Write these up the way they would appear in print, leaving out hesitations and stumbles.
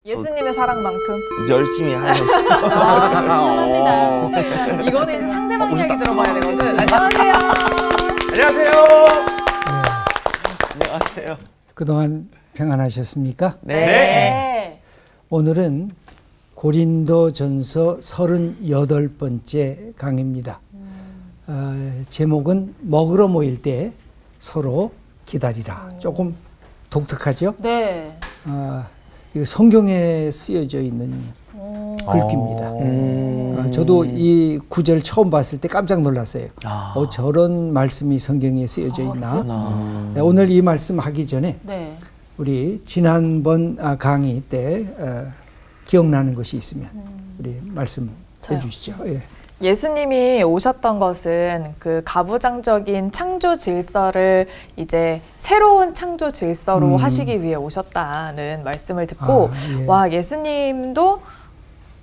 예수님의 사랑만큼 열심히 하는. 훌륭합니다. 이거는 이제 상대방 이야기 들어봐야 되거든. 안녕하세요. 안녕하세요. 안녕하세요. 그동안 평안하셨습니까? 네. 오늘은 고린도전서 38번째 강의입니다. 제목은 먹으러 모일 때 서로 기다리라. 조금 독특하죠? 네. 이거 성경에 쓰여져 있는 글귀입니다. 저도 이 구절 처음 봤을 때 깜짝 놀랐어요. 저런 말씀이 성경에 쓰여져 있나? 오늘 이 말씀 하기 전에 네. 우리 지난번 강의 때 기억나는 것이 있으면 우리 말씀해 주시죠. 예. 예수님이 오셨던 것은 그 가부장적인 창조 질서를 이제 새로운 창조 질서로 하시기 위해 오셨다는 말씀을 듣고 예. 와, 예수님도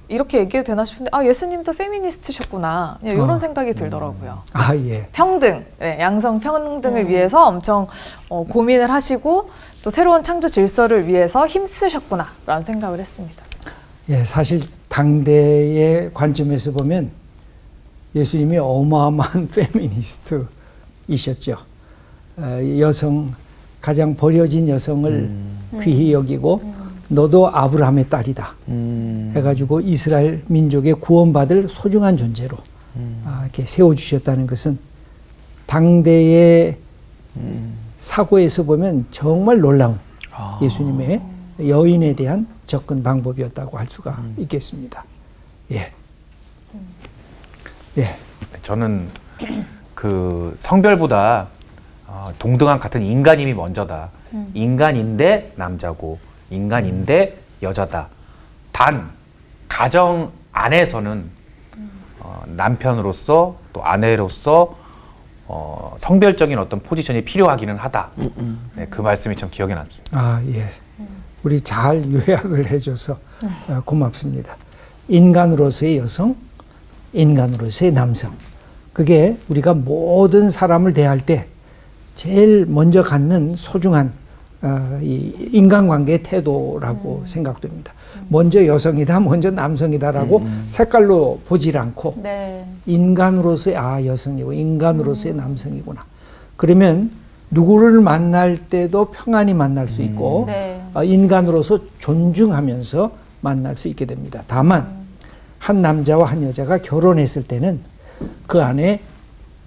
이렇게 얘기해도 되나 싶은데 예수님도 페미니스트셨구나. 이런 생각이 들더라고요. 예. 평등, 양성 평등을 위해서 엄청 고민을 하시고 또 새로운 창조 질서를 위해서 힘쓰셨구나라는 생각을 했습니다. 예, 사실 당대의 관점에서 보면 예수님이 어마어마한 페미니스트이셨죠. 여성, 가장 버려진 여성을 귀히 여기고 너도 아브라함의 딸이다 해가지고 이스라엘 민족의 구원받을 소중한 존재로 이렇게 세워주셨다는 것은 당대의 사고에서 보면 정말 놀라운 예수님의 여인에 대한 접근 방법이었다고 할 수가 있겠습니다. 예. 예. 저는 그 성별보다 동등한 같은 인간임이 먼저다. 인간인데 남자고 인간인데 여자다. 단 가정 안에서는 남편으로서 또 아내로서 성별적인 어떤 포지션이 필요하기는 하다. 네, 그 말씀이 참 기억에 남습니다. 예. 우리 잘 요약을 해줘서 고맙습니다. 인간으로서의 여성, 인간으로서의 남성. 그게 우리가 모든 사람을 대할 때 제일 먼저 갖는 소중한 이 인간관계의 태도라고 생각됩니다. 먼저 여성이다, 먼저 남성이다라고 색깔로 보질 않고 인간으로서의 여성이고 인간으로서의 남성이구나. 그러면 누구를 만날 때도 평안히 만날 수 있고 인간으로서 존중하면서 만날 수 있게 됩니다. 다만 한 남자와 한 여자가 결혼했을 때는 그 안에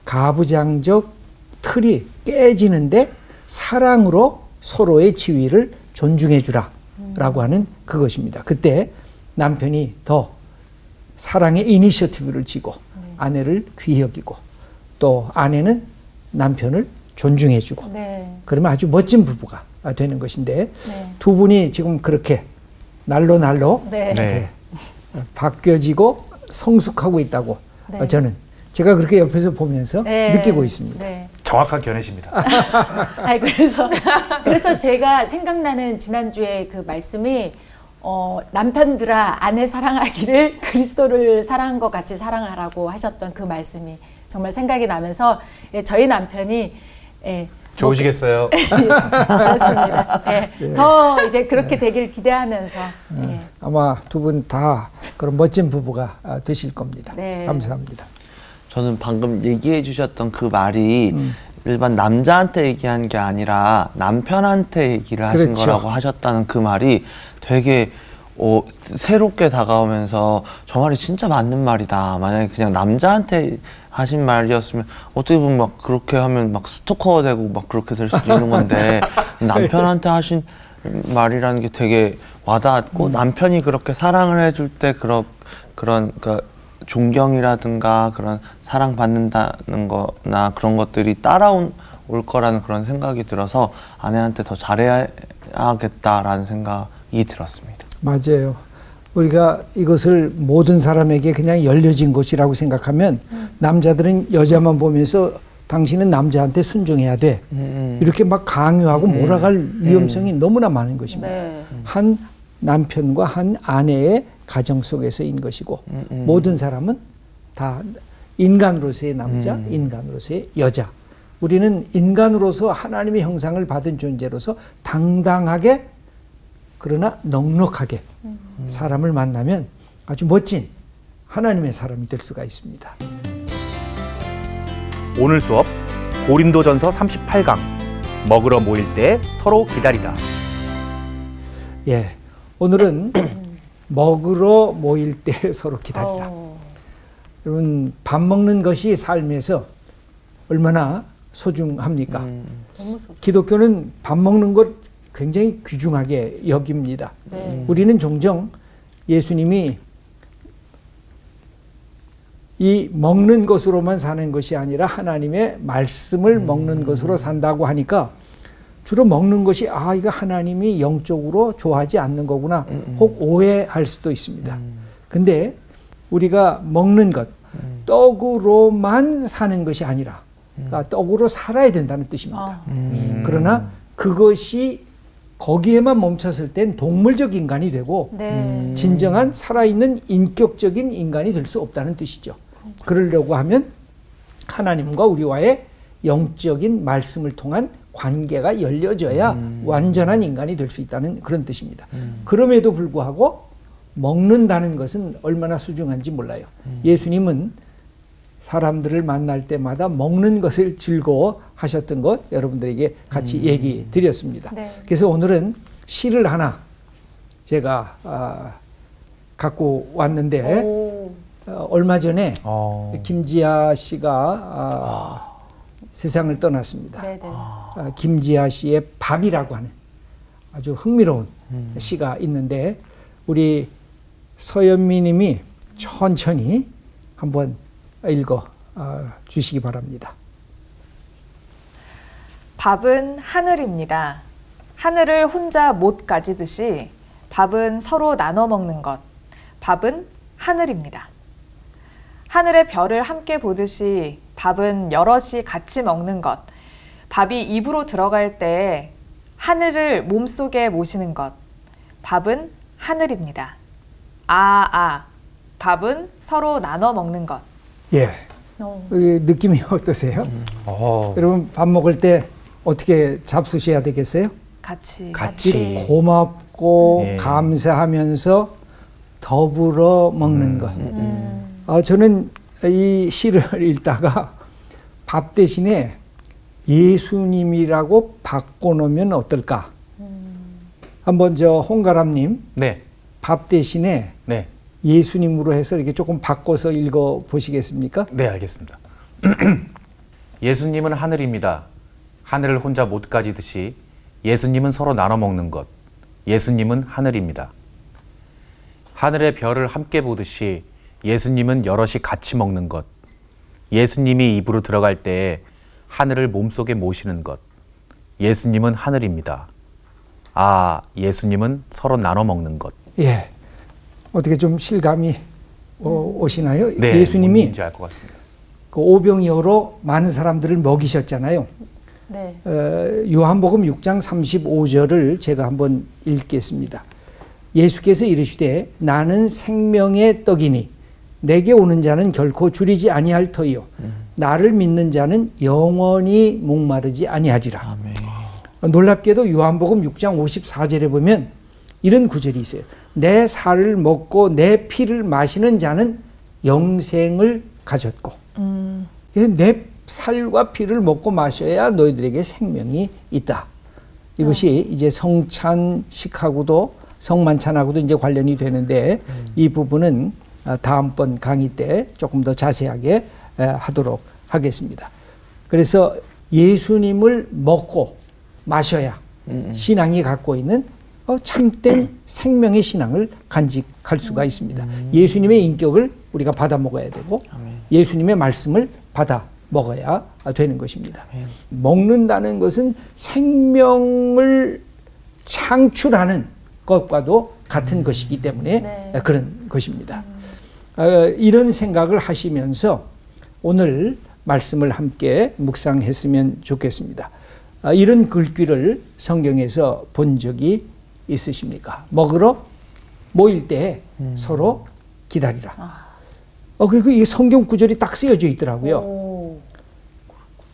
가부장적 틀이 깨지는데 사랑으로 서로의 지위를 존중해 주라 라고 하는 그것입니다. 그때 남편이 더 사랑의 이니셔티브를 쥐고 아내를 귀히 여기고 또 아내는 남편을 존중해 주고 그러면 아주 멋진 부부가 되는 것인데 두 분이 지금 그렇게 날로 이렇게 바뀌어지고 성숙하고 있다고 저는 제가 그렇게 옆에서 보면서 느끼고 있습니다. 정확한 견해십니다. 그래서 제가 생각나는 지난주에 그 말씀이 남편들아 아내 사랑하기를 그리스도를 사랑한 것 같이 사랑하라고 하셨던 그 말씀이 정말 생각이 나면서 저희 남편이 좋으시겠어요. 그렇습니다. 더 이제 그렇게 되길 기대하면서 아마 두 분 다 그런 멋진 부부가 되실 겁니다. 감사합니다. 저는 방금 얘기해 주셨던 그 말이 일반 남자한테 얘기한 게 아니라 남편한테 얘기를 하신 거라고 하셨다는 그 말이 되게 새롭게 다가오면서 저 말이 진짜 맞는 말이다. 만약에 그냥 남자한테 하신 말이었으면 어떻게 보면 막 그렇게 하면 막 스토커가 되고 막 그렇게 될 수도 있는 건데 남편한테 하신 말이라는 게 되게 와닿았고 남편이 그렇게 사랑을 해줄 때 그런 그러니까 존경이라든가 그런 사랑받는다는 거나 그런 것들이 따라올 거라는 그런 생각이 들어서 아내한테 더 잘해야겠다라는 생각이 들었습니다. 맞아요. 우리가 이것을 모든 사람에게 그냥 열려진 것이라고 생각하면 남자들은 여자만 보면서 당신은 남자한테 순종해야 돼. 이렇게 막 강요하고 몰아갈 위험성이 너무나 많은 것입니다. 한 남편과 한 아내의 가정 속에서인 것이고 모든 사람은 다 인간으로서의 남자, 인간으로서의 여자. 우리는 인간으로서 하나님의 형상을 받은 존재로서 당당하게 그러나 넉넉하게 사람을 만나면 아주 멋진 하나님의 사람이 될 수가 있습니다. 오늘 수업 고린도전서 38강 먹으러 모일 때 서로 기다리라. 예, 오늘은 먹으러 모일 때 서로 기다리라. 여러분, 밥 먹는 것이 삶에서 얼마나 소중합니까? 너무 소중. 기독교는 밥 먹는 것 굉장히 귀중하게 여깁니다. 우리는 종종 예수님이 이 먹는 것으로만 사는 것이 아니라 하나님의 말씀을 먹는 것으로 산다고 하니까 주로 먹는 것이 이거 하나님이 영적으로 좋아하지 않는 거구나 혹 오해할 수도 있습니다. 근데 우리가 먹는 것, 떡으로만 사는 것이 아니라 그러니까 떡으로 살아야 된다는 뜻입니다. 그러나 그것이 거기에만 멈췄을 땐 동물적 인간이 되고 진정한 살아있는 인격적인 인간이 될 수 없다는 뜻이죠. 그러려고 하면 하나님과 우리와의 영적인 말씀을 통한 관계가 열려져야 완전한 인간이 될 수 있다는 그런 뜻입니다. 그럼에도 불구하고 먹는다는 것은 얼마나 소중한지 몰라요. 예수님은 사람들을 만날 때마다 먹는 것을 즐거워하셨던 것 여러분들에게 같이 얘기 드렸습니다. 그래서 오늘은 시를 하나 제가 갖고 왔는데 얼마 전에 김지아 씨가 세상을 떠났습니다. 김지아 씨의 밥이라고 하는 아주 흥미로운 시가 있는데 우리 서연미 님이 천천히 한번 읽어 주시기 바랍니다. 밥은 하늘입니다. 하늘을 혼자 못 가지듯이 밥은 서로 나눠 먹는 것. 밥은 하늘입니다. 하늘의 별을 함께 보듯이 밥은 여럿이 같이 먹는 것. 밥이 입으로 들어갈 때 하늘을 몸속에 모시는 것. 밥은 하늘입니다. 밥은 서로 나눠 먹는 것. 예. 느낌이 어떠세요? 여러분 밥 먹을 때 어떻게 잡수셔야 되겠어요? 같이. 고맙고 감사하면서 더불어 먹는 것. 저는 이 시를 읽다가 밥 대신에 예수님이라고 바꿔놓으면 어떨까? 한번 홍가람님 밥 대신에 예수님으로 해서 이렇게 조금 바꿔서 읽어 보시겠습니까? 네, 알겠습니다. 예수님은 하늘입니다. 하늘을 혼자 못 가지듯이 예수님은 서로 나눠 먹는 것. 예수님은 하늘입니다. 하늘의 별을 함께 보듯이 예수님은 여럿이 같이 먹는 것. 예수님이 입으로 들어갈 때 하늘을 몸속에 모시는 것. 예수님은 하늘입니다. 예수님은 서로 나눠 먹는 것. 예. 어떻게 좀 실감이 오시나요? 네, 예수님이 뭔지 알 것 같습니다. 그 오병이어로 많은 사람들을 먹이셨잖아요. 요한복음 6장 35절을 제가 한번 읽겠습니다. 예수께서 이르시되 나는 생명의 떡이니 내게 오는 자는 결코 줄이지 아니할 터이요 나를 믿는 자는 영원히 목마르지 아니하리라. 아멘. 놀랍게도 요한복음 6장 54절에 보면 이런 구절이 있어요. 내 살을 먹고 내 피를 마시는 자는 영생을 가졌고 그래서 내 살과 피를 먹고 마셔야 너희들에게 생명이 있다. 이것이 이제 성찬식하고도 성만찬하고도 이제 관련이 되는데 이 부분은 다음번 강의 때 조금 더 자세하게 하도록 하겠습니다. 그래서 예수님을 먹고 마셔야 신앙이 갖고 있는 참된 생명의 신앙을 간직할 수가 있습니다. 예수님의 인격을 우리가 받아 먹어야 되고 예수님의 말씀을 받아 먹어야 되는 것입니다. 먹는다는 것은 생명을 창출하는 것과도 같은 것이기 때문에 그런 것입니다. 이런 생각을 하시면서 오늘 말씀을 함께 묵상했으면 좋겠습니다. 이런 글귀를 성경에서 본 적이 있으십니까? 먹으러 모일 때 서로 기다리라. 그리고 이 성경 구절이 딱 쓰여져 있더라고요.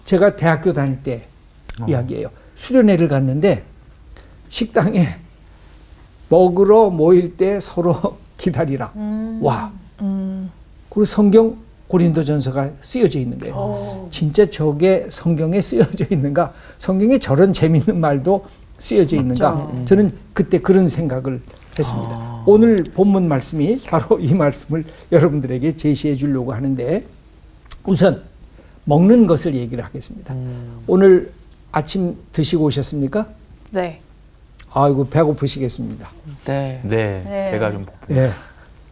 제가 대학교 다닐 때 이야기예요. 수련회를 갔는데 식당에 먹으러 모일 때 서로 기다리라. 와. 그리고 성경 고린도전서가 쓰여져 있는 거예요. 진짜 저게 성경에 쓰여져 있는가? 성경에 저런 재밌는 말도 쓰여져 있는가? 저는 그때 그런 생각을 했습니다. 오늘 본문 말씀이 바로 이 말씀을 여러분들에게 제시해 주려고 하는데, 우선 먹는 것을 얘기를 하겠습니다. 오늘 아침 드시고 오셨습니까? 네. 아이고, 배고프시겠습니다. 네. 네. 배가 좀 고픕니다. 예.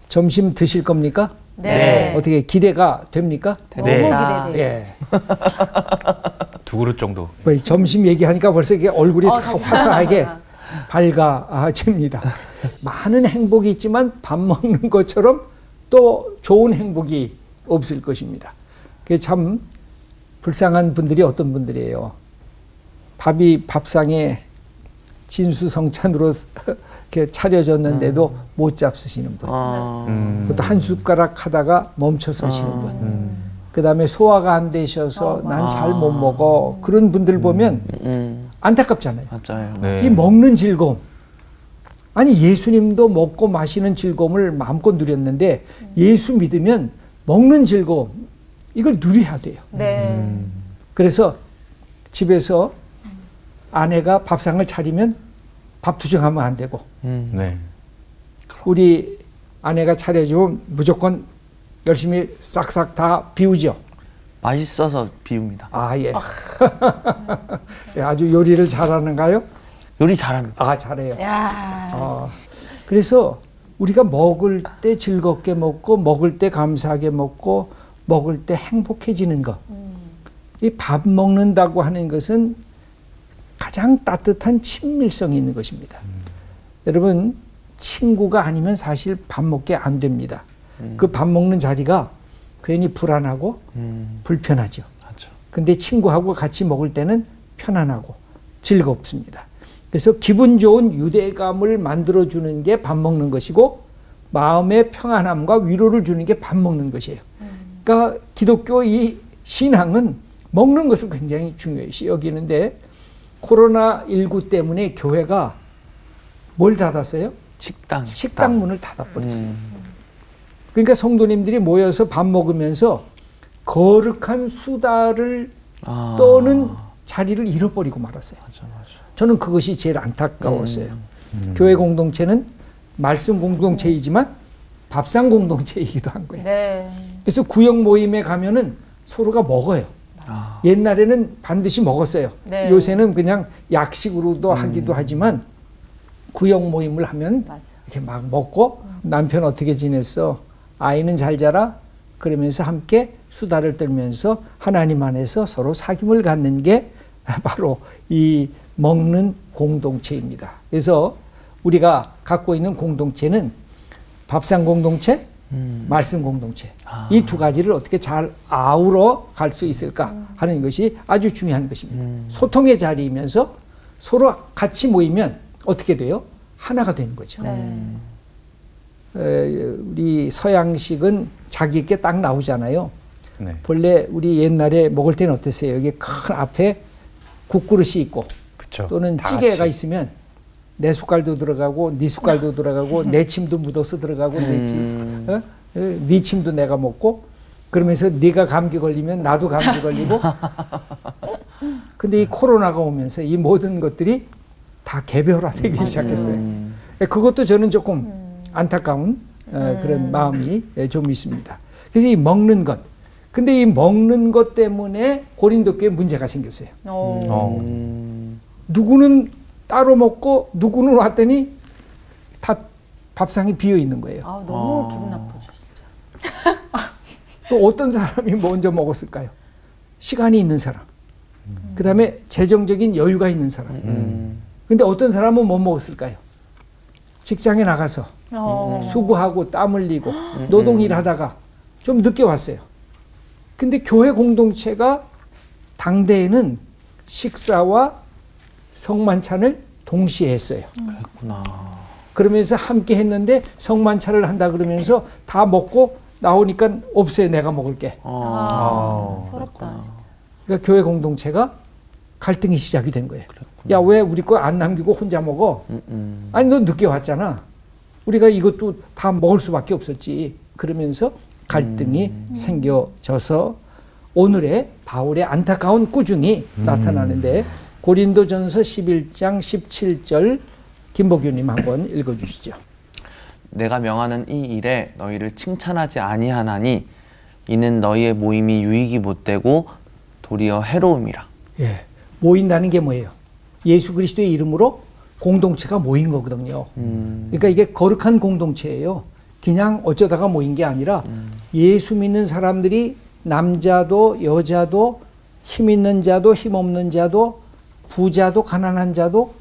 점심 드실 겁니까? 네. 어떻게 기대가 됩니까? 너무 네. 기대돼요. 예. 두 그릇 정도. 뭐 점심 얘기하니까 벌써 이게 얼굴이 다 다시 화사하게 살아났어요. 밝아집니다. 많은 행복이 있지만 밥 먹는 것처럼 또 좋은 행복이 없을 것입니다. 그게 참 불쌍한 분들이 어떤 분들이에요. 밥이 밥상에 진수성찬으로 이렇게 차려졌는데도 못 잡수시는 분. 그것도 한 숟가락 하다가 멈춰 서시는 분. 그 다음에 소화가 안 되셔서 난 잘 못 먹어. 그런 분들 보면 안타깝잖아요. 맞아요. 네. 이 먹는 즐거움. 아니, 예수님도 먹고 마시는 즐거움을 마음껏 누렸는데 예수 믿으면 먹는 즐거움, 이걸 누려야 돼요. 네. 그래서 집에서 아내가 밥상을 차리면 밥 투정하면 안 되고, 네. 우리 아내가 차려주면 무조건 열심히 싹싹 다 비우죠. 맛있어서 비웁니다. 아, 예. 예, 아주 요리를 잘하는가요? 요리 잘합니다. 아, 잘해요. 야. 그래서 우리가 먹을 때 즐겁게 먹고, 먹을 때 감사하게 먹고, 먹을 때 행복해지는 것. 이 밥 먹는다고 하는 것은 가장 따뜻한 친밀성이 있는 것입니다. 여러분, 친구가 아니면 사실 밥 먹게 안 됩니다. 그 밥 먹는 자리가 괜히 불안하고 불편하죠. 맞아. 근데 친구하고 같이 먹을 때는 편안하고 즐겁습니다. 그래서 기분 좋은 유대감을 만들어주는 게 밥 먹는 것이고, 마음의 평안함과 위로를 주는 게 밥 먹는 것이에요. 그러니까 기독교 이 신앙은 먹는 것을 굉장히 중요시 여기는데, 코로나19 때문에 교회가 뭘 닫았어요? 식당 문을 닫아버렸어요. 그러니까 성도님들이 모여서 밥 먹으면서 거룩한 수다를 떠는 자리를 잃어버리고 말았어요. 맞아. 저는 그것이 제일 안타까웠어요. 교회 공동체는 말씀 공동체이지만 밥상 공동체이기도 한 거예요. 네. 그래서 구역 모임에 가면은 서로가 먹어요. 옛날에는 반드시 먹었어요. 네. 요새는 그냥 약식으로도 하기도 하지만, 구역 모임을 하면 맞아. 이렇게 막 먹고, 남편 어떻게 지냈어? 아이는 잘 자라? 그러면서 함께 수다를 떨면서 하나님 안에서 서로 사귐을 갖는 게 바로 이 먹는 공동체입니다. 그래서 우리가 갖고 있는 공동체는 밥상 공동체, 말씀 공동체, 이 두 가지를 어떻게 잘 아우러 갈 수 있을까 하는 것이 아주 중요한 것입니다. 소통의 자리이면서 서로 같이 모이면 어떻게 돼요? 하나가 되는 거죠. 우리 서양식은 자기 있게 딱 나오잖아요. 네. 본래 우리 옛날에 먹을 때는 어땠어요? 여기 큰 앞에 국그릇이 있고, 그쵸. 또는 다 찌개가 같이. 있으면 내 숟갈도 들어가고 네 숟갈도 들어가고 내 침도 묻어서 들어가고 네 침도 내가 먹고, 그러면서 네가 감기 걸리면 나도 감기 걸리고. 근데 이 코로나가 오면서 이 모든 것들이 다 개별화되기 시작했어요. 그것도 저는 조금 안타까운 그런 마음이 좀 있습니다. 그래서 이 먹는 것, 근데 이 먹는 것 때문에 고린도교에 문제가 생겼어요. 누구는 따로 먹고 누구는 왔더니 다 밥상이 비어 있는 거예요. 아, 너무 기분 나쁘죠, 진짜. 또 어떤 사람이 먼저 먹었을까요? 시간이 있는 사람. 그 다음에 재정적인 여유가 있는 사람. 근데 어떤 사람은 못 먹었을까요? 직장에 나가서 수고하고 땀 흘리고 노동일 하다가 좀 늦게 왔어요. 근데 교회 공동체가 당대에는 식사와 성만찬을 동시에 했어요. 그랬구나. 그러면서 함께 했는데 성만찬을 한다 그러면서 다 먹고 나오니까 없어요. 내가 먹을게. 서럽다, 진짜. 그러니까 교회 공동체가 갈등이 시작이 된 거예요. 야, 왜 우리 거 안 남기고 혼자 먹어? 아니, 너 늦게 왔잖아. 우리가 이것도 다 먹을 수밖에 없었지. 그러면서 갈등이 생겨져서 오늘의 바울의 안타까운 꾸중이 나타나는데 고린도전서 11장 17절 김복규님 한번 읽어주시죠. 내가 명하는 이 일에 너희를 칭찬하지 아니하나니 이는 너희의 모임이 유익이 못되고 도리어 해로움이라. 예, 모인다는 게 뭐예요? 예수 그리스도의 이름으로 공동체가 모인 거거든요. 그러니까 이게 거룩한 공동체예요. 그냥 어쩌다가 모인 게 아니라 예수 믿는 사람들이 남자도 여자도 힘 있는 자도 힘 없는 자도 부자도 가난한 자도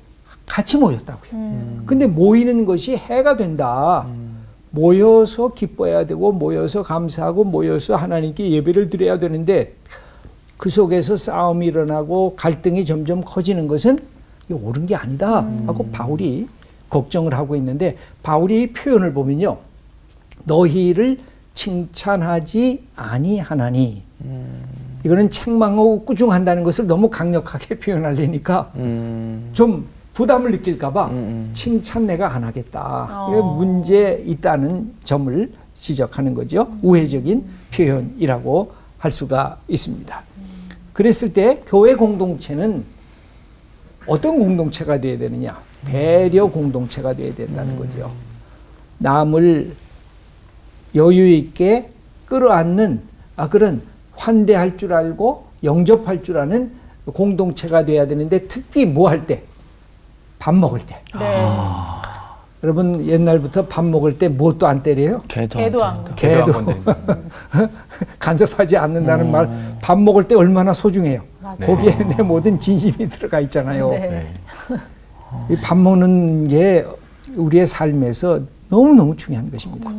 같이 모였다고요. 근데 모이는 것이 해가 된다. 모여서 기뻐해야 되고 모여서 감사하고 모여서 하나님께 예배를 드려야 되는데 그 속에서 싸움이 일어나고 갈등이 점점 커지는 것은 이게 옳은 게 아니다 하고 바울이 걱정을 하고 있는데 바울이 표현을 보면요. 너희를 칭찬하지 아니하나니 이거는 책망하고 꾸중한다는 것을 너무 강력하게 표현하려니까 좀 부담을 느낄까 봐 칭찬 내가 안 하겠다. 이게 문제 있다는 점을 지적하는 거죠. 우회적인 표현이라고 할 수가 있습니다. 그랬을 때 교회 공동체는 어떤 공동체가 되어야 되느냐? 배려 공동체가 되어야 된다는 거죠. 남을 여유 있게 끌어안는 그런 환대할 줄 알고 영접할 줄 아는 공동체가 돼야 되는데 특히 뭐 할 때? 밥 먹을 때. 네. 여러분 옛날부터 밥 먹을 때 뭣도 안 때려요? 개도 안 개도 간섭하지 않는다는 말. 밥 먹을 때 얼마나 소중해요. 맞아요. 거기에 내 모든 진심이 들어가 있잖아요. 네. 이 밥 먹는 게 우리의 삶에서 너무너무 중요한 것입니다.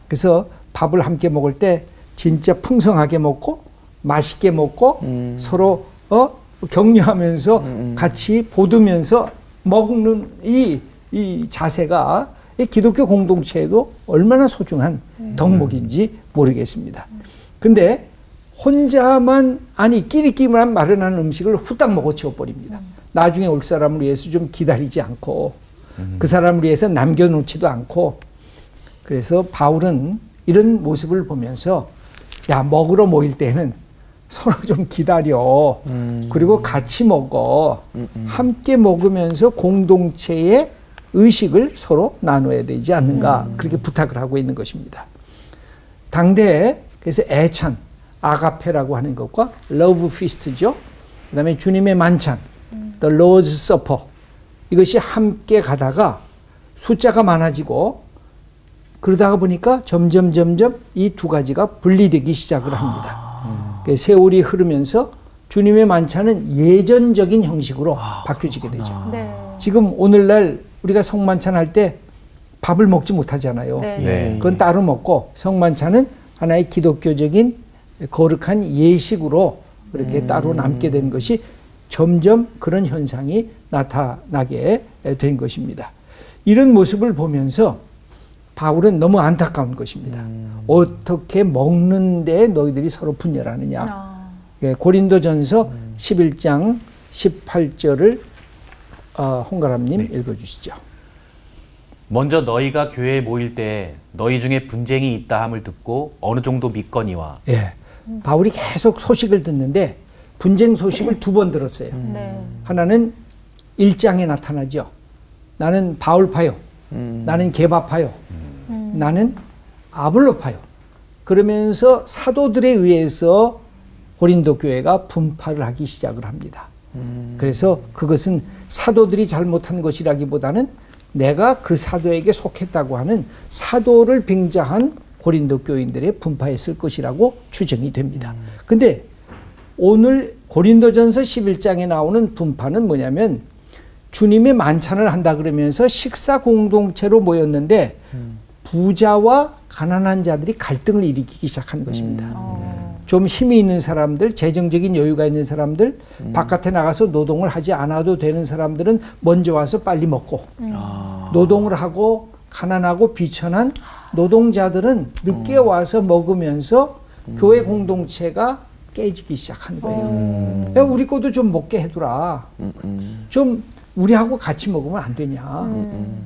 그래서 밥을 함께 먹을 때 진짜 풍성하게 먹고 맛있게 먹고 서로 격려하면서 같이 보듬으면서 먹는 이 자세가 이 기독교 공동체에도 얼마나 소중한 덕목인지 모르겠습니다. 근데 혼자만 끼리끼리만 마련하는 음식을 후딱 먹어 치워버립니다. 나중에 올 사람을 위해서 좀 기다리지 않고 그 사람을 위해서 남겨놓지도 않고 그래서 바울은 이런 모습을 보면서 야 먹으러 모일 때는 서로 좀 기다려. 그리고 같이 먹어. 함께 먹으면서 공동체의 의식을 서로 나눠야 되지 않는가. 그렇게 부탁을 하고 있는 것입니다. 당대에 그래서 애찬, 아가페라고 하는 것과 러브 피스트죠. 그 다음에 주님의 만찬, The Lord's Supper. 이것이 함께 가다가 숫자가 많아지고 그러다가 보니까 점점 이 두 가지가 분리되기 시작을 합니다. 세월이 흐르면서 주님의 만찬은 예전적인 형식으로 바뀌어지게 되죠. 네. 지금 오늘날 우리가 성만찬 할 때 밥을 먹지 못하잖아요. 네. 그건 따로 먹고 성만찬은 하나의 기독교적인 거룩한 예식으로 그렇게 따로 남게 된 것이 점점 그런 현상이 나타나게 된 것입니다. 이런 모습을 보면서 바울은 너무 안타까운 것입니다. 어떻게 먹는데 너희들이 서로 분열하느냐. 고린도전서 11장 18절을 홍가람님 읽어주시죠. 먼저 너희가 교회에 모일 때 너희 중에 분쟁이 있다 함을 듣고 어느 정도 믿거니와. 예, 바울이 계속 소식을 듣는데 분쟁 소식을 두 번 들었어요. 네. 하나는 1장에 나타나죠. 나는 바울파요. 나는 게바파요. 나는 아볼로파요. 그러면서 사도들에 의해서 고린도 교회가 분파를 하기 시작을 합니다. 그래서 그것은 사도들이 잘못한 것이라기보다는 내가 그 사도에게 속했다고 하는 사도를 빙자한 고린도 교인들의 분파했을 것이라고 추정이 됩니다. 근데 오늘 고린도전서 11장에 나오는 분파는 뭐냐면 주님의 만찬을 한다 그러면서 식사 공동체로 모였는데 부자와 가난한 자들이 갈등을 일으키기 시작한 것입니다. 좀 힘이 있는 사람들, 재정적인 여유가 있는 사람들, 바깥에 나가서 노동을 하지 않아도 되는 사람들은 먼저 와서 빨리 먹고 노동을 하고 가난하고 비천한 노동자들은 늦게 와서 먹으면서 교회 공동체가 깨지기 시작한 거예요. 야, 우리 것도 좀 먹게 해두라. 좀 우리하고 같이 먹으면 안 되냐.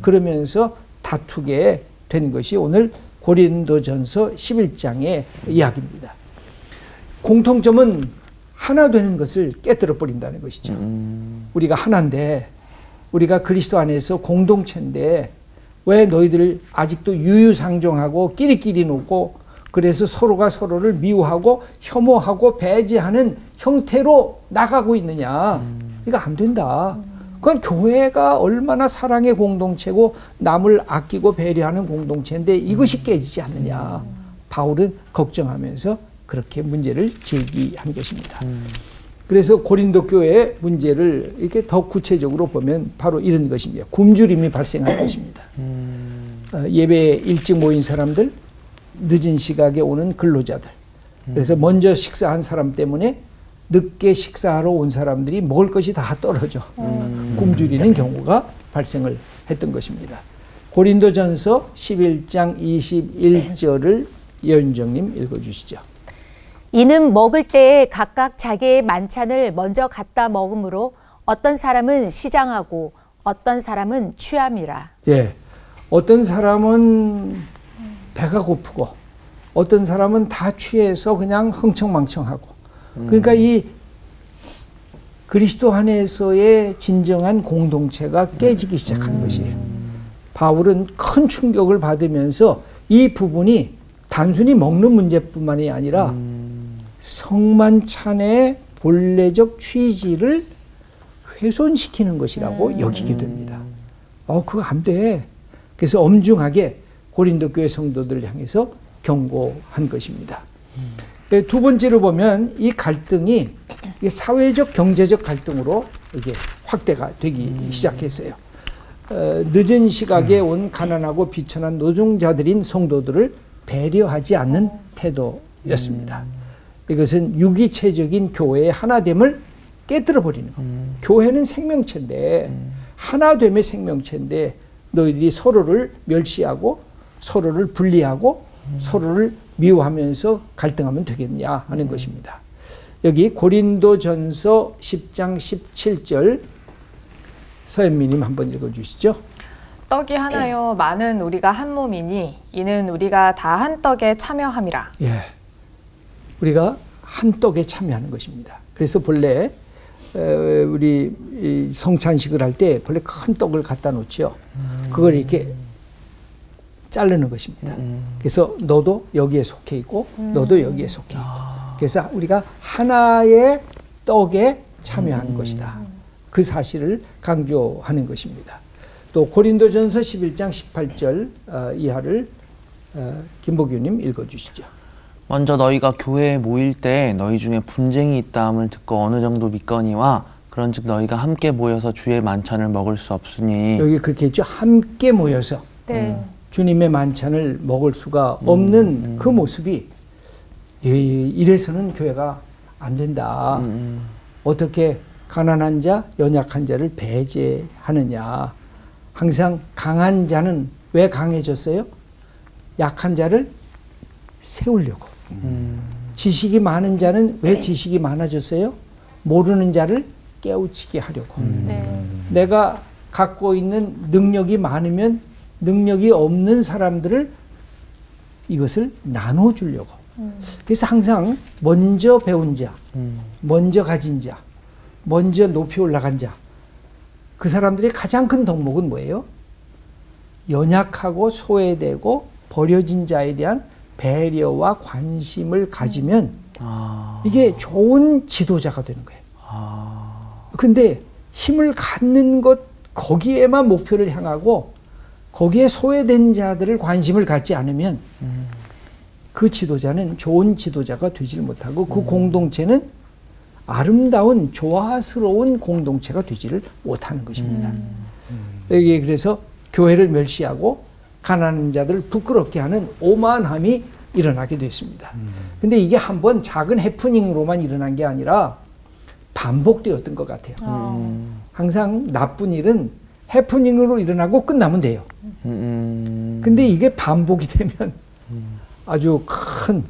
그러면서 다투게 된 것이 오늘 고린도전서 11장의 이야기입니다. 공통점은 하나 되는 것을 깨뜨려 버린다는 것이죠. 우리가 하나인데, 우리가 그리스도 안에서 공동체인데 왜 너희들 아직도 유유상종하고 끼리끼리 놀고 그래서 서로가 서로를 미워하고 혐오하고 배제하는 형태로 나가고 있느냐. 이거 안 된다. 그건 교회가 얼마나 사랑의 공동체고 남을 아끼고 배려하는 공동체인데 이것이 깨지지 않느냐. 바울은 걱정하면서 그렇게 문제를 제기한 것입니다. 그래서 고린도 교회의 문제를 이렇게 더 구체적으로 보면 바로 이런 것입니다. 굶주림이 발생할 것입니다. 예배에 일찍 모인 사람들, 늦은 시각에 오는 근로자들. 그래서 먼저 식사한 사람 때문에 늦게 식사하러 온 사람들이 먹을 것이 다 떨어져 굶주리는 경우가 발생을 했던 것입니다. 고린도전서 11장 21절을 여윤정님 읽어주시죠. 이는 먹을 때에 각각 자기의 만찬을 먼저 갖다 먹으므로 어떤 사람은 시장하고 어떤 사람은 취함이라. 예, 어떤 사람은 배가 고프고 어떤 사람은 다 취해서 그냥 흥청망청하고. 그러니까 이 그리스도 안에서의 진정한 공동체가 깨지기 시작한 것이에요. 바울은 큰 충격을 받으면서 이 부분이 단순히 먹는 문제뿐만이 아니라 성만찬의 본래적 취지를 훼손시키는 것이라고 여기게 됩니다. 그거 안 돼. 그래서 엄중하게 고린도 교회 성도들을 향해서 경고한 것입니다. 두 번째로 보면 이 갈등이 사회적 경제적 갈등으로 이게 확대가 되기 시작했어요. 늦은 시각에 온 가난하고 비천한 노동자들인 성도들을 배려하지 않는 태도였습니다. 이것은 유기체적인 교회의 하나됨을 깨뜨려 버리는 것. 교회는 생명체인데 하나됨의 생명체인데 너희들이 서로를 멸시하고 서로를 분리하고 서로를 미워하면서 갈등하면 되겠냐 하는 것입니다. 여기 고린도전서 10장 17절 서현미님 한번 읽어주시죠. 떡이 하나요 많은 우리가 한 몸이니 이는 우리가 다 한 떡에 참여함이라. 예, 우리가 한 떡에 참여하는 것입니다. 그래서 본래 우리 성찬식을 할 때 본래 큰 떡을 갖다 놓죠. 그걸 이렇게 자르는 것입니다. 그래서 너도 여기에 속해 있고 너도 여기에 속해 있고 그래서 우리가 하나의 떡에 참여한 것이다. 그 사실을 강조하는 것입니다. 또 고린도전서 11장 18절 이하를 김복규님 읽어주시죠. 먼저 너희가 교회에 모일 때 너희 중에 분쟁이 있다함을 듣고 어느 정도 믿거니와 그런즉 너희가 함께 모여서 주의 만찬을 먹을 수 없으니. 여기 그렇게 했죠. 함께 모여서 네. 주님의 만찬을 먹을 수가 없는 그 모습이 이래서는 교회가 안 된다. 어떻게 가난한 자, 연약한 자를 배제하느냐. 항상 강한 자는 왜 강해졌어요? 약한 자를 세우려고. 지식이 많은 자는 왜 지식이 많아졌어요? 모르는 자를 깨우치게 하려고. 내가 갖고 있는 능력이 많으면 능력이 없는 사람들을 이것을 나눠주려고. 그래서 항상 먼저 배운 자, 먼저 가진 자, 먼저 높이 올라간 자, 그 사람들의 가장 큰 덕목은 뭐예요? 연약하고 소외되고 버려진 자에 대한 배려와 관심을 가지면 이게 좋은 지도자가 되는 거예요. 근데 힘을 갖는 것, 거기에만 목표를 향하고 거기에 소외된 자들을 관심을 갖지 않으면 그 지도자는 좋은 지도자가 되질 못하고 그 공동체는 아름다운 조화스러운 공동체가 되지를 못하는 것입니다. 여기 그래서 교회를 멸시하고 가난한 자들을 부끄럽게 하는 오만함이 일어나게 됐습니다. 근데 이게 한번 작은 해프닝으로만 일어난 게 아니라 반복되었던 것 같아요. 항상 나쁜 일은 해프닝으로 일어나고 끝나면 돼요. 근데 이게 반복이 되면 아주 큰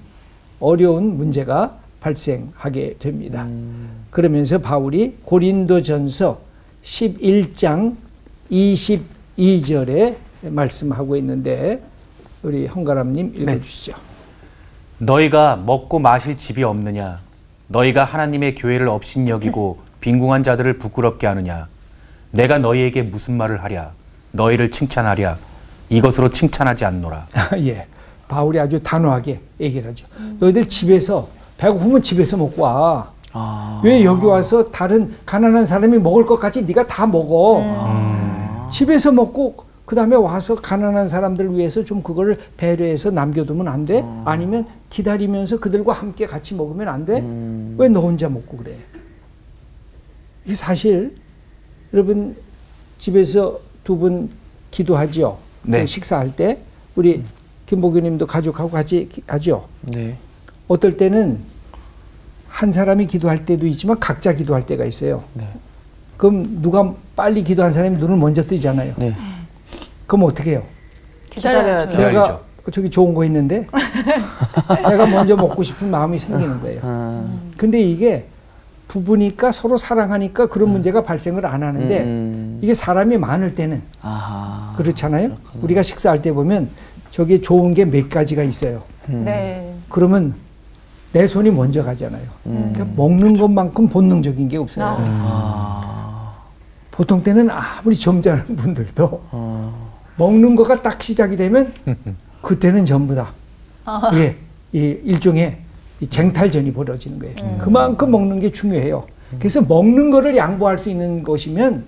어려운 문제가 발생하게 됩니다. 그러면서 바울이 고린도전서 11장 22절에 말씀하고 있는데 우리 헌가람님 읽어주시죠. 너희가 먹고 마실 집이 없느냐? 너희가 하나님의 교회를 업신여기고 빈궁한 자들을 부끄럽게 하느냐? 내가 너희에게 무슨 말을 하랴? 너희를 칭찬하랴? 이것으로 칭찬하지 않노라. 예, 바울이 아주 단호하게 얘기를 하죠. 너희들 집에서 배고프면 집에서 먹고 와. 왜 여기 와서 다른 가난한 사람이 먹을 것 같이 네가 다 먹어. 집에서 먹고 그 다음에 와서 가난한 사람들 위해서 좀 그거를 배려해서 남겨두면 안 돼? 아니면 기다리면서 그들과 함께 같이 먹으면 안 돼? 왜 너 혼자 먹고 그래? 이게 사실 여러분 집에서 두 분 기도하죠. 네. 그 식사할 때 우리 김복규님도 가족하고 같이 하죠. 네. 어떨 때는 한 사람이 기도할 때도 있지만 각자 기도할 때가 있어요. 네. 그럼 누가 빨리 기도한 사람이 눈을 먼저 뜨잖아요. 네. 그럼 어떻게 해요? 기다려야죠. 내가 저기 좋은 거 있는데 내가 먼저 먹고 싶은 마음이 생기는 거예요. 근데 이게 부부니까 서로 사랑하니까 그런 문제가 발생을 안 하는데 이게 사람이 많을 때는 그렇잖아요. 그렇구나. 우리가 식사할 때 보면 저게 좋은 게 몇 가지가 있어요. 네. 그러면 내 손이 먼저 가잖아요. 그러니까 먹는 것만큼 본능적인 게 없어요. 보통 때는 아무리 점잖은 분들도 먹는 거가 딱 시작이 되면 그때는 전부 다 예, 일종의 이 쟁탈전이 벌어지는 거예요. 그만큼 먹는 게 중요해요. 그래서 먹는 거를 양보할 수 있는 것이면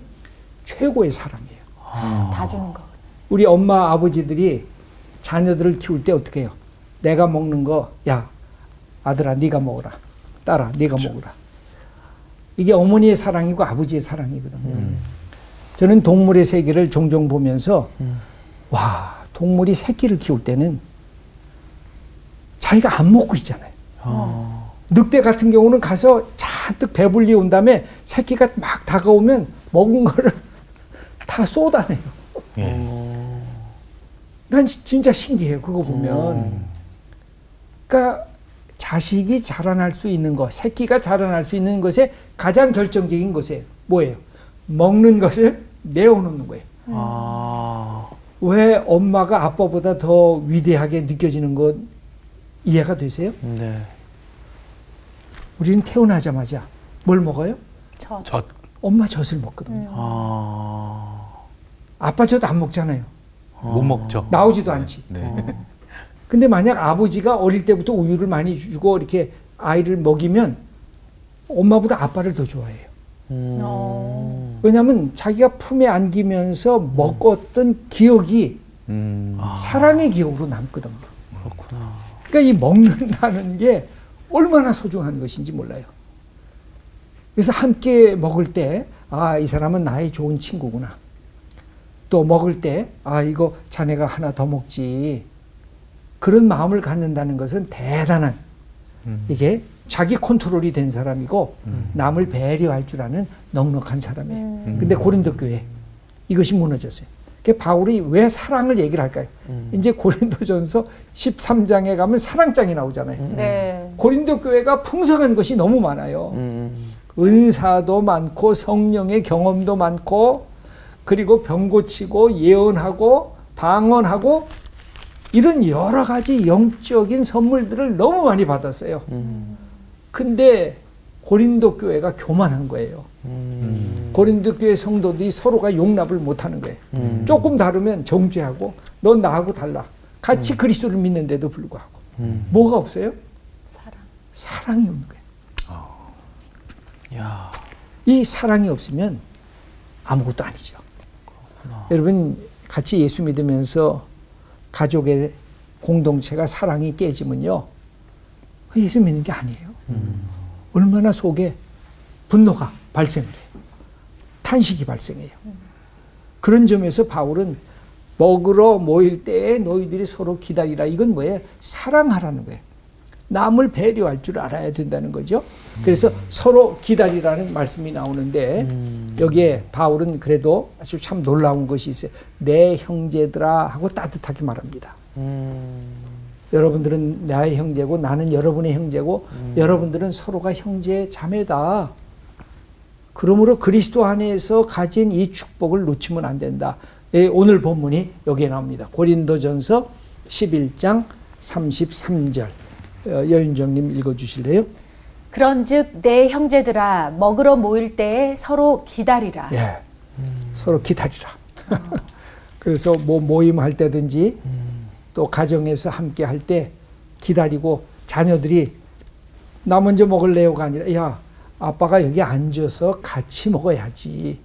최고의 사랑이에요. 다 주는 거. 우리 엄마 아버지들이 자녀들을 키울 때 어떻게 해요? 내가 먹는 거, 야 아들아 네가 먹어라, 딸아 네가 먹어라. 이게 어머니의 사랑이고 아버지의 사랑이거든요. 저는 동물의 세계를 종종 보면서 와, 동물이 새끼를 키울 때는 자기가 안 먹고 있잖아요. 늑대 같은 경우는 가서 잔뜩 배불리 온 다음에 새끼가 막 다가오면 먹은 거를 다 쏟아내요. 난 진짜 신기해요. 그거 보면. 그러니까 자식이 자라날 수 있는 것, 새끼가 자라날 수 있는 것의 가장 결정적인 것이 뭐예요? 먹는 것을 내어놓는 거예요. 왜 엄마가 아빠보다 더 위대하게 느껴지는 것 이해가 되세요? 네. 우리는 태어나자마자 뭘 먹어요? 젖. 엄마 젖을 먹거든요. 아빠 젖 안 먹잖아요. 못 먹죠. 나오지도 않지. 네. 근데 만약 아버지가 어릴 때부터 우유를 많이 주고 이렇게 아이를 먹이면 엄마보다 아빠를 더 좋아해요. 왜냐하면 자기가 품에 안기면서 먹었던 기억이 사랑의 기억으로 남거든요. 그렇구나. 그러니까 이 먹는다는 게 얼마나 소중한 것인지 몰라요. 그래서 함께 먹을 때, 아, 이 사람은 나의 좋은 친구구나. 또 먹을 때, 아, 이거 자네가 하나 더 먹지. 그런 마음을 갖는다는 것은 대단한, 이게 자기 컨트롤이 된 사람이고 남을 배려할 줄 아는 넉넉한 사람이에요. 근데 고린도 교회 이것이 무너졌어요. 바울이 왜 사랑을 얘기를 할까요? 이제 고린도전서 13장에 가면 사랑장이 나오잖아요. 네. 고린도 교회가 풍성한 것이 너무 많아요. 은사도 많고 성령의 경험도 많고 그리고 병 고치고 예언하고 방언하고 이런 여러 가지 영적인 선물들을 너무 많이 받았어요. 근데 고린도 교회가 교만한 거예요. 고린도 교회 성도들이 서로가 용납을 못하는 거예요. 조금 다르면 정죄하고 넌 나하고 달라. 같이 그리스도를 믿는데도 불구하고. 뭐가 없어요? 사랑이 없는 거예요. 야. 이 사랑이 없으면 아무것도 아니죠. 그렇구나. 여러분 같이 예수 믿으면서 가족의 공동체가 사랑이 깨지면요. 예수 믿는 게 아니에요. 얼마나 속에 분노가 발생을 해요. 탄식이 발생해요. 그런 점에서 바울은 먹으러 모일 때에 너희들이 서로 기다리라. 이건 뭐예요? 사랑하라는 거예요. 남을 배려할 줄 알아야 된다는 거죠. 그래서 서로 기다리라는 말씀이 나오는데 여기에 바울은 그래도 아주 참 놀라운 것이 있어요. 내 형제들아 하고 따뜻하게 말합니다. 여러분들은 나의 형제고 나는 여러분의 형제고 여러분들은 서로가 형제 자매다. 그러므로 그리스도 안에서 가진 이 축복을 놓치면 안 된다. 오늘 본문이 여기에 나옵니다. 고린도전서 11장 33절. 여윤정님 읽어주실래요? 그런즉 내 형제들아 먹으러 모일 때에 서로 기다리라. 예, 서로 기다리라. 그래서 뭐 모임할 때든지 또 가정에서 함께 할 때 기다리고 자녀들이 나 먼저 먹을래요가 아니라 야 아빠가 여기 앉아서 같이 먹어야지.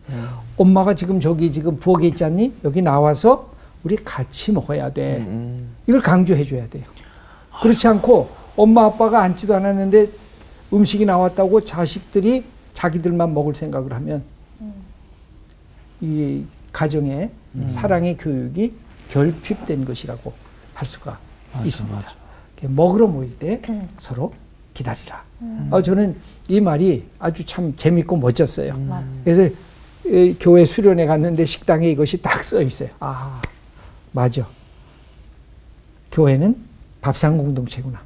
엄마가 지금 저기 지금 부엌에 있지 않니? 여기 나와서 우리 같이 먹어야 돼. 이걸 강조해 줘야 돼요. 그렇지 않고 엄마 아빠가 앉지도 않았는데 음식이 나왔다고 자식들이 자기들만 먹을 생각을 하면 이 가정의 사랑의 교육이 결핍된 것이라고 할 수가 있습니다. 맞아. 먹으러 모일 때 서로 기다리라. 저는 이 말이 아주 참 재밌고 멋졌어요. 그래서 교회 수련회 갔는데 식당에 이것이 딱 써 있어요. 아, 맞아. 교회는 밥상 공동체구나.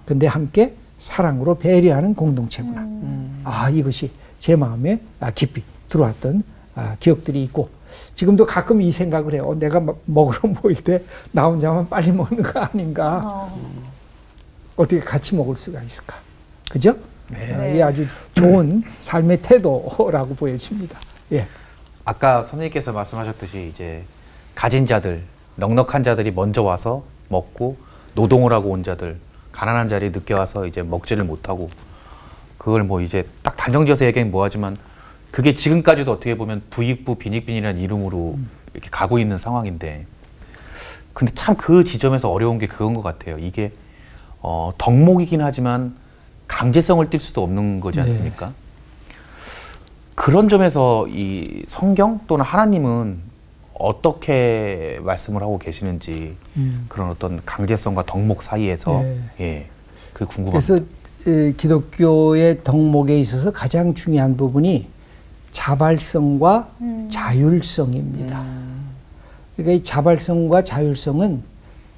근데 함께 사랑으로 배려하는 공동체구나. 아, 이것이 제 마음에 깊이 들어왔던 기억들이 있고 지금도 가끔 이 생각을 해요. 내가 먹으러 모일 때 나 혼자만 빨리 먹는 거 아닌가. 어떻게 같이 먹을 수가 있을까. 그죠? 네. 이게 아주 좋은 삶의 태도라고 보여집니다. 예. 아까 선생님께서 말씀하셨듯이 이제 가진 자들, 넉넉한 자들이 먼저 와서 먹고 노동을 하고 온 자들, 가난한 자리에 늦게 와서 이제 먹지를 못하고 그걸 뭐 이제 딱 단정지어서 얘기하면 뭐하지만 그게 지금까지도 어떻게 보면 부익부 빈익빈이라는 이름으로 이렇게 가고 있는 상황인데 근데 참 그 지점에서 어려운 게 그건 것 같아요. 이게 덕목이긴 하지만 강제성을 띌 수도 없는 거지 않습니까? 네. 그런 점에서 이 성경 또는 하나님은 어떻게 말씀을 하고 계시는지 그런 어떤 강제성과 덕목 사이에서 예, 그 궁금합니다. 그래서 기독교의 덕목에 있어서 가장 중요한 부분이 자발성과 자율성입니다. 그러니까 이 자발성과 자율성은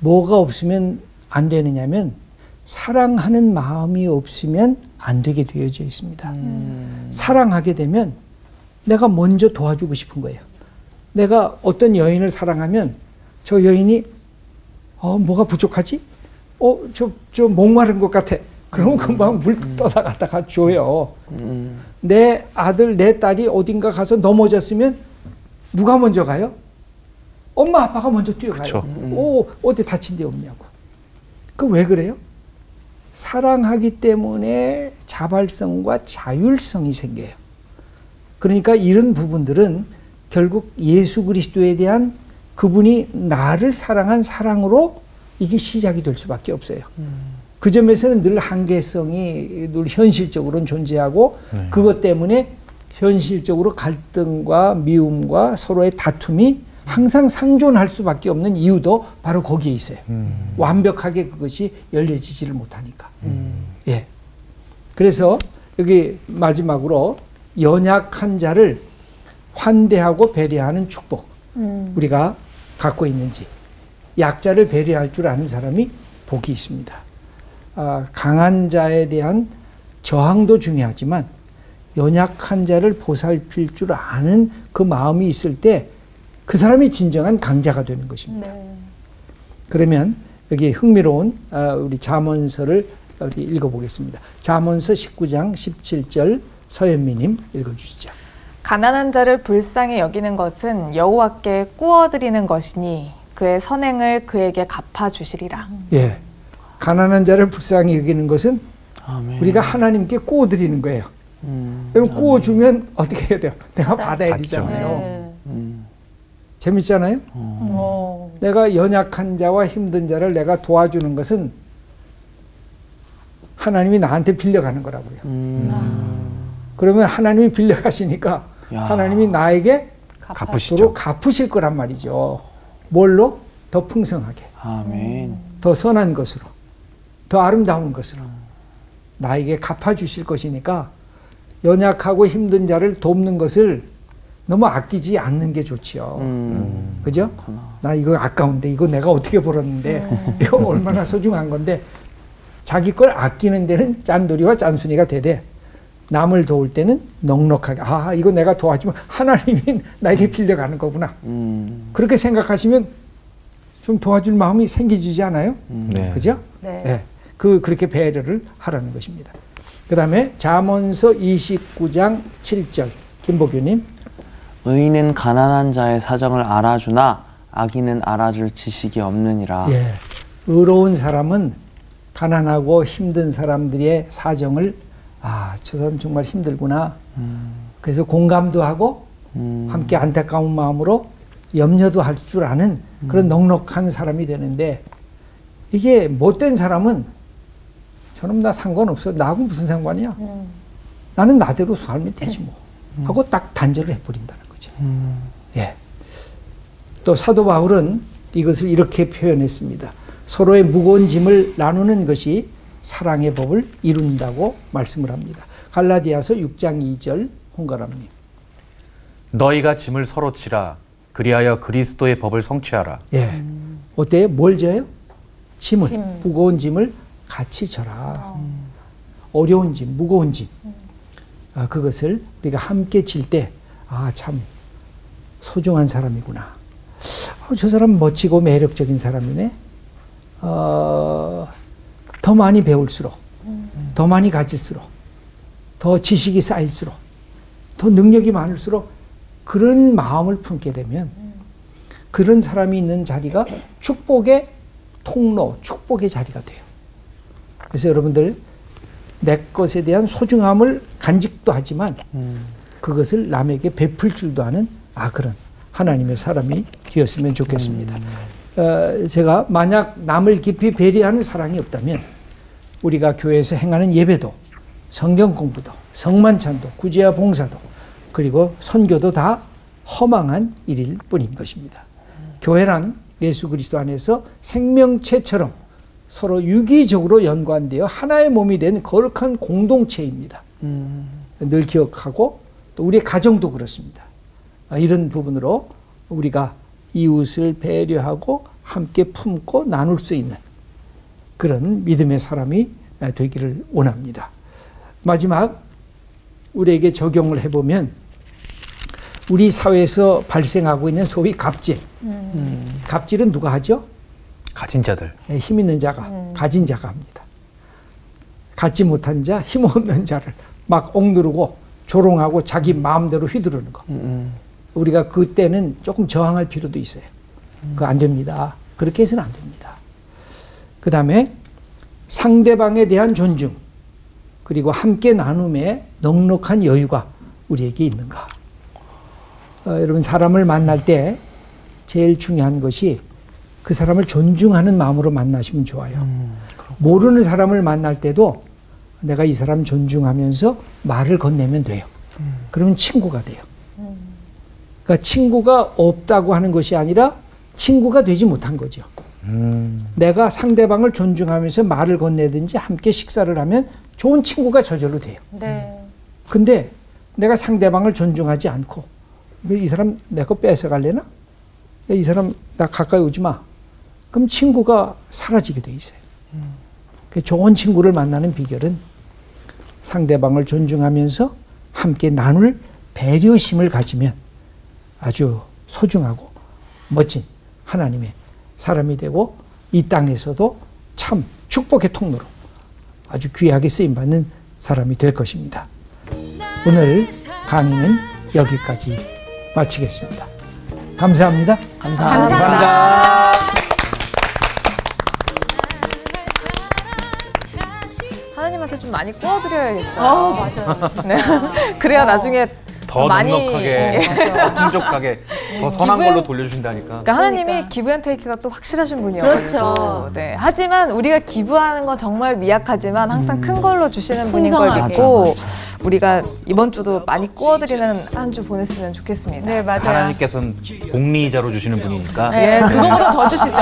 뭐가 없으면 안 되느냐면 사랑하는 마음이 없으면 안 되게 되어져 있습니다. 사랑하게 되면 내가 먼저 도와주고 싶은 거예요. 내가 어떤 여인을 사랑하면 저 여인이 뭐가 부족하지? 저 목마른 것 같아. 그러면 금방 물 떠다 갖다가 줘요. 내 아들, 내 딸이 어딘가 가서 넘어졌으면 누가 먼저 가요? 엄마, 아빠가 먼저 뛰어가요. 어디 다친 데 없냐고. 그 왜 그래요? 사랑하기 때문에 자발성과 자율성이 생겨요. 그러니까 이런 부분들은 결국 예수 그리스도에 대한 그분이 나를 사랑한 사랑으로 이게 시작이 될 수밖에 없어요. 그 점에서는 늘 한계성이 늘 현실적으로는 존재하고 그것 때문에 현실적으로 갈등과 미움과 서로의 다툼이 항상 상존할 수밖에 없는 이유도 바로 거기에 있어요. 완벽하게 그것이 열려지지를 못하니까. 예. 그래서 여기 마지막으로 연약한 자를 환대하고 배려하는 축복. 우리가 갖고 있는지 약자를 배려할 줄 아는 사람이 복이 있습니다. 강한 자에 대한 저항도 중요하지만 연약한 자를 보살필 줄 아는 그 마음이 있을 때 그 사람이 진정한 강자가 되는 것입니다. 네. 그러면 여기 흥미로운 우리 잠언서를 우리 읽어보겠습니다. 잠언서 19장 17절 서현미님 읽어주시죠. 가난한 자를 불쌍히 여기는 것은 여호와께 꾸어드리는 것이니 그의 선행을 그에게 갚아주시리라. 예, 가난한 자를 불쌍히 여기는 것은 아멘. 우리가 하나님께 꾸어드리는 거예요. 그럼 꾸어주면 어떻게 해야 돼요? 내가 받아야 되잖아요. 재밌잖아요? 내가 연약한 자와 힘든 자를 내가 도와주는 것은 하나님이 나한테 빌려가는 거라고요. 그러면 하나님이 빌려가시니까 하나님이 나에게 갚으시죠. 갚으실 거란 말이죠. 뭘로? 더 풍성하게. 아멘. 더 선한 것으로. 더 아름다운 것으로. 나에게 갚아주실 것이니까 연약하고 힘든 자를 돕는 것을 너무 아끼지 않는 게 좋지요. 그죠? 나 이거 아까운데 이거 내가 어떻게 벌었는데 이거 얼마나 소중한 건데 자기 걸 아끼는 데는 짠돌이와 짠순이가 되되 남을 도울 때는 넉넉하게 아 이거 내가 도와주면 하나님이 나에게 빌려가는 거구나. 그렇게 생각하시면 좀 도와줄 마음이 생기지 않아요? 네. 그죠? 네. 네. 그렇게 배려를 하라는 것입니다. 그 다음에 잠언서 29장 7절 김복규님. 의인은 가난한 자의 사정을 알아주나 악인은 알아줄 지식이 없느니라. 예. 의로운 사람은 가난하고 힘든 사람들의 사정을 저 사람 정말 힘들구나. 그래서 공감도 하고 함께 안타까운 마음으로 염려도 할 줄 아는 그런 넉넉한 사람이 되는데 이게 못된 사람은 저놈 나 상관없어. 나하고 무슨 상관이야. 나는 나대로 살면 되지 뭐. 하고 딱 단절을 해버린다는 거죠. 예. 또 사도 바울은 이것을 이렇게 표현했습니다. 서로의 무거운 짐을 나누는 것이 사랑의 법을 이룬다고 말씀을 합니다. 갈라디아서 6장 2절 홍가람님. 너희가 짐을 서로 지라 그리하여 그리스도의 법을 성취하라. 예. 어때요? 뭘 져요? 짐을, 무거운 짐을 같이 져라. 어려운 짐, 무거운 짐. 그것을 우리가 함께 질 때, 참 소중한 사람이구나. 저 사람 멋지고 매력적인 사람이네. 더 많이 배울수록, 더 많이 가질수록, 더 지식이 쌓일수록, 더 능력이 많을수록 그런 마음을 품게 되면 그런 사람이 있는 자리가 축복의 통로, 축복의 자리가 돼요. 그래서 여러분들 내 것에 대한 소중함을 간직도 하지만 그것을 남에게 베풀 줄도 아는 그런 하나님의 사람이 되었으면 좋겠습니다. 제가 만약 남을 깊이 배려하는 사랑이 없다면 우리가 교회에서 행하는 예배도 성경 공부도 성만찬도 구제와 봉사도 그리고 선교도 다 허망한 일일 뿐인 것입니다. 교회란 예수 그리스도 안에서 생명체처럼 서로 유기적으로 연관되어 하나의 몸이 된 거룩한 공동체입니다. 늘 기억하고 또 우리의 가정도 그렇습니다. 이런 부분으로 우리가 이웃을 배려하고 함께 품고 나눌 수 있는 그런 믿음의 사람이 되기를 원합니다. 마지막 우리에게 적용을 해보면 우리 사회에서 발생하고 있는 소위 갑질. 갑질은 누가 하죠? 가진 자들. 힘 있는 자가, 가진 자가 합니다. 갖지 못한 자, 힘 없는 자를 막 억누르고 조롱하고 자기 마음대로 휘두르는 거. 우리가 그때는 조금 저항할 필요도 있어요. 그거 안 됩니다. 그렇게 해서는 안 됩니다. 그 다음에 상대방에 대한 존중, 그리고 함께 나눔의 넉넉한 여유가 우리에게 있는가. 여러분 사람을 만날 때 제일 중요한 것이 그 사람을 존중하는 마음으로 만나시면 좋아요. 모르는 사람을 만날 때도 내가 이 사람 존중하면서 말을 건네면 돼요. 그러면 친구가 돼요. 그러니까 친구가 없다고 하는 것이 아니라 친구가 되지 못한 거죠. 내가 상대방을 존중하면서 말을 건네든지 함께 식사를 하면 좋은 친구가 저절로 돼요. 네. 근데 내가 상대방을 존중하지 않고 이 사람 내 거 뺏어갈래나? 이 사람 나 가까이 오지 마. 그럼 친구가 사라지게 돼 있어요. 좋은 친구를 만나는 비결은 상대방을 존중하면서 함께 나눌 배려심을 가지면 아주 소중하고 멋진 하나님의 사람이 되고 이 땅에서도 참 축복의 통로로 아주 귀하게 쓰임받는 사람이 될 것입니다. 오늘 강의는 여기까지 마치겠습니다. 감사합니다. 감사합니다. 하나님한테 좀 많이 구워드려야겠어요. 맞아요. 네. 그래야 나중에 더 많이 넉넉하게, 더 풍족하게, 더 선한 걸로 돌려주신다니까. 그러니까 하나님이 기브 앤 테이크가 또 확실하신 분이어가지고. 그렇죠. 네. 하지만 우리가 기부하는 건 정말 미약하지만 항상 큰 걸로 주시는 분인 걸 풍성하게. 믿고 우리가 이번 주도 많이 구워드리는 한 주 보냈으면 좋겠습니다. 네, 맞아요. 하나님께서는 복리자로 주시는 분이니까. 네, 그거보다 더 주시죠.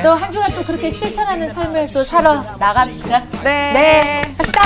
또 한 주간 또 그렇게 실천하는 삶을 또 살아 나갑시다. 네. 갑시다.